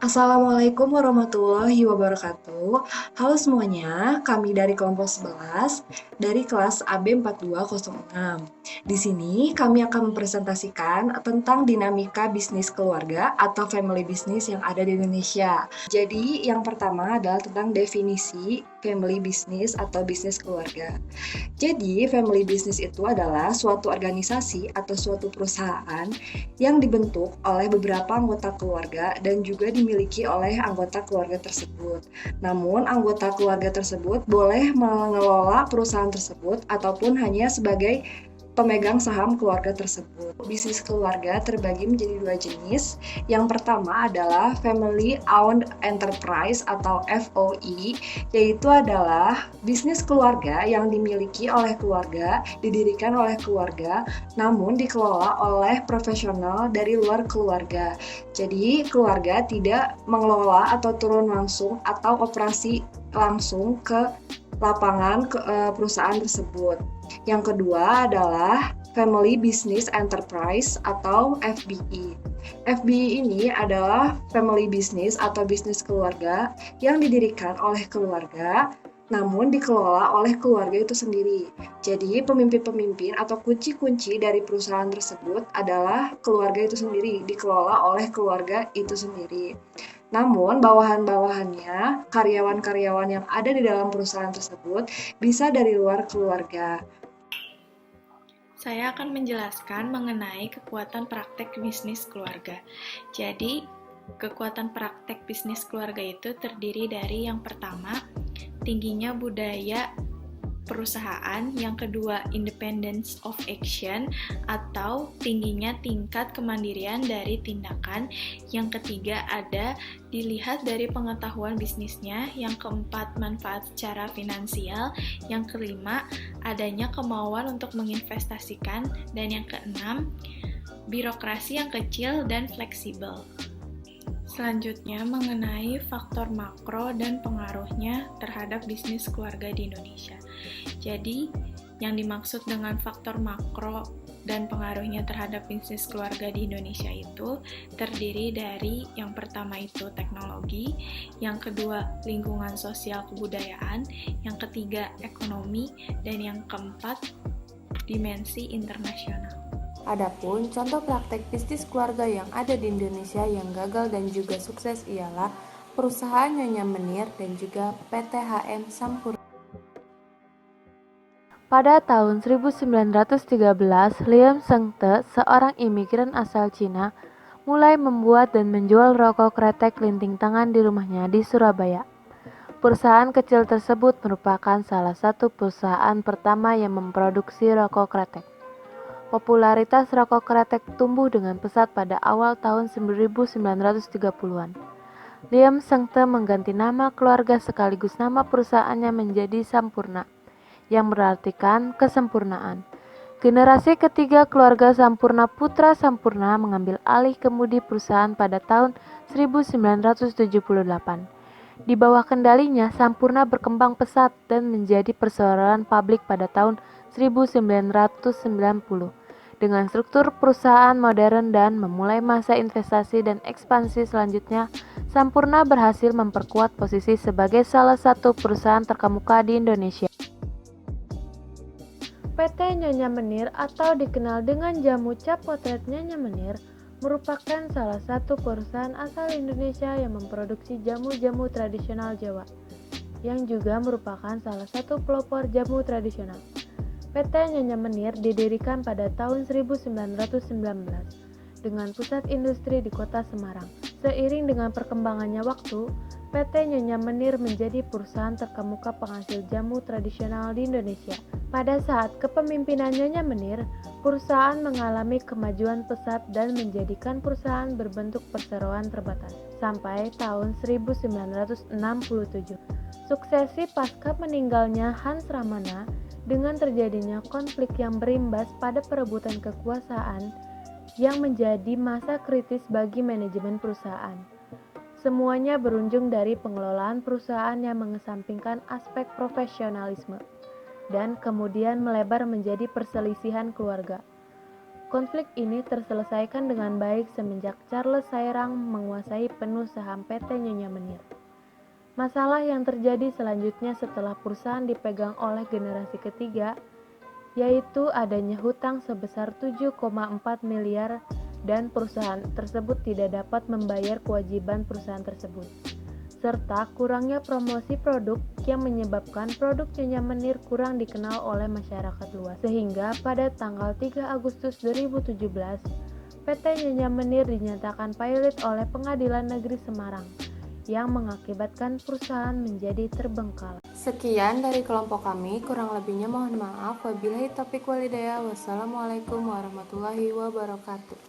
Assalamualaikum warahmatullahi wabarakatuh. Halo semuanya, kami dari kelompok 11 dari kelas AB 4206. Di sini kami akan mempresentasikan tentang dinamika bisnis keluarga atau family business yang ada di Indonesia. Jadi, yang pertama adalah tentang definisi family business atau bisnis keluarga. Jadi, family business itu adalah suatu organisasi atau suatu perusahaan yang dibentuk oleh beberapa anggota keluarga dan juga dimiliki oleh anggota keluarga tersebut. Namun, anggota keluarga tersebut boleh mengelola perusahaan tersebut ataupun hanya sebagai pemegang saham keluarga tersebut. Bisnis keluarga terbagi menjadi dua jenis. Yang pertama adalah Family Owned Enterprise atau FOE, yaitu adalah bisnis keluarga yang dimiliki oleh keluarga, didirikan oleh keluarga, namun dikelola oleh profesional dari luar keluarga. Jadi, keluarga tidak mengelola atau turun langsung atau operasi langsung ke lapangan perusahaan tersebut. Yang kedua adalah Family Business Enterprise atau FBE. FBE ini adalah family business atau bisnis keluarga yang didirikan oleh keluarga namun dikelola oleh keluarga itu sendiri. Jadi pemimpin-pemimpin atau kunci-kunci dari perusahaan tersebut adalah keluarga itu sendiri, dikelola oleh keluarga itu sendiri. Namun bawahan-bawahannya, karyawan-karyawan yang ada di dalam perusahaan tersebut bisa dari luar keluarga. Saya akan menjelaskan mengenai kekuatan praktek bisnis keluarga. Jadi, kekuatan praktek bisnis keluarga itu terdiri dari yang pertama, tingginya budaya perusahaan, yang kedua independence of action atau tingginya tingkat kemandirian dari tindakan, yang ketiga ada dilihat dari pengetahuan bisnisnya, yang keempat manfaat secara finansial, yang kelima adanya kemauan untuk menginvestasikan, dan yang keenam birokrasi yang kecil dan fleksibel. Selanjutnya mengenai faktor makro dan pengaruhnya terhadap bisnis keluarga di Indonesia. Jadi, yang dimaksud dengan faktor makro dan pengaruhnya terhadap bisnis keluarga di Indonesia itu terdiri dari yang pertama itu teknologi, yang kedua lingkungan sosial kebudayaan, yang ketiga ekonomi, dan yang keempat dimensi internasional. Adapun contoh praktek bisnis keluarga yang ada di Indonesia yang gagal dan juga sukses ialah perusahaan Nyonya Menir dan juga PT HM Sampurna. Pada tahun 1913, Liam Sengte, seorang imigran asal Cina, mulai membuat dan menjual rokok kretek linting tangan di rumahnya di Surabaya. Perusahaan kecil tersebut merupakan salah satu perusahaan pertama yang memproduksi rokok kretek. Popularitas rokok kretek tumbuh dengan pesat pada awal tahun 1930-an. Liam Sengte mengganti nama keluarga sekaligus nama perusahaannya menjadi Sampurna, yang berartikan kesempurnaan. Generasi ketiga keluarga Sampurna Putra Sampurna mengambil alih kemudi perusahaan pada tahun 1978. Di bawah kendalinya, Sampurna berkembang pesat dan menjadi perseroan pabrik pada tahun 1990 dengan struktur perusahaan modern dan memulai masa investasi dan ekspansi selanjutnya. Sampurna berhasil memperkuat posisi sebagai salah satu perusahaan terkemuka di Indonesia. PT Nyonya Menir atau dikenal dengan jamu cap potret Nyonya Menir merupakan salah satu perusahaan asal Indonesia yang memproduksi jamu-jamu tradisional Jawa, yang juga merupakan salah satu pelopor jamu tradisional. PT Nyonya Menir didirikan pada tahun 1919 dengan pusat industri di kota Semarang. Seiring dengan perkembangannya waktu, PT Nyonya Menir menjadi perusahaan terkemuka penghasil jamu tradisional di Indonesia. Pada saat kepemimpinan Nyonya Menir, perusahaan mengalami kemajuan pesat dan menjadikan perusahaan berbentuk perseroan terbatas sampai tahun 1967. Suksesi pasca meninggalnya Hans Ramana dengan terjadinya konflik yang berimbas pada perebutan kekuasaan yang menjadi masa kritis bagi manajemen perusahaan. Semuanya berujung dari pengelolaan perusahaan yang mengesampingkan aspek profesionalisme dan kemudian melebar menjadi perselisihan keluarga. Konflik ini terselesaikan dengan baik semenjak Charles Sairang menguasai penuh saham PT Nyonya Menir. Masalah yang terjadi selanjutnya setelah perusahaan dipegang oleh generasi ketiga, yaitu adanya hutang sebesar 7,4 miliar dan perusahaan tersebut tidak dapat membayar kewajiban perusahaan tersebut, serta kurangnya promosi produk yang menyebabkan produk Nyonya Menir kurang dikenal oleh masyarakat luas. Sehingga pada tanggal 3 Agustus 2017, PT Nyonya Menir dinyatakan pilot oleh Pengadilan Negeri Semarang yang mengakibatkan perusahaan menjadi terbengkalai. Sekian dari kelompok kami, kurang lebihnya mohon maaf. Wabillahi taufiq walhidayah. Wassalamualaikum warahmatullahi wabarakatuh.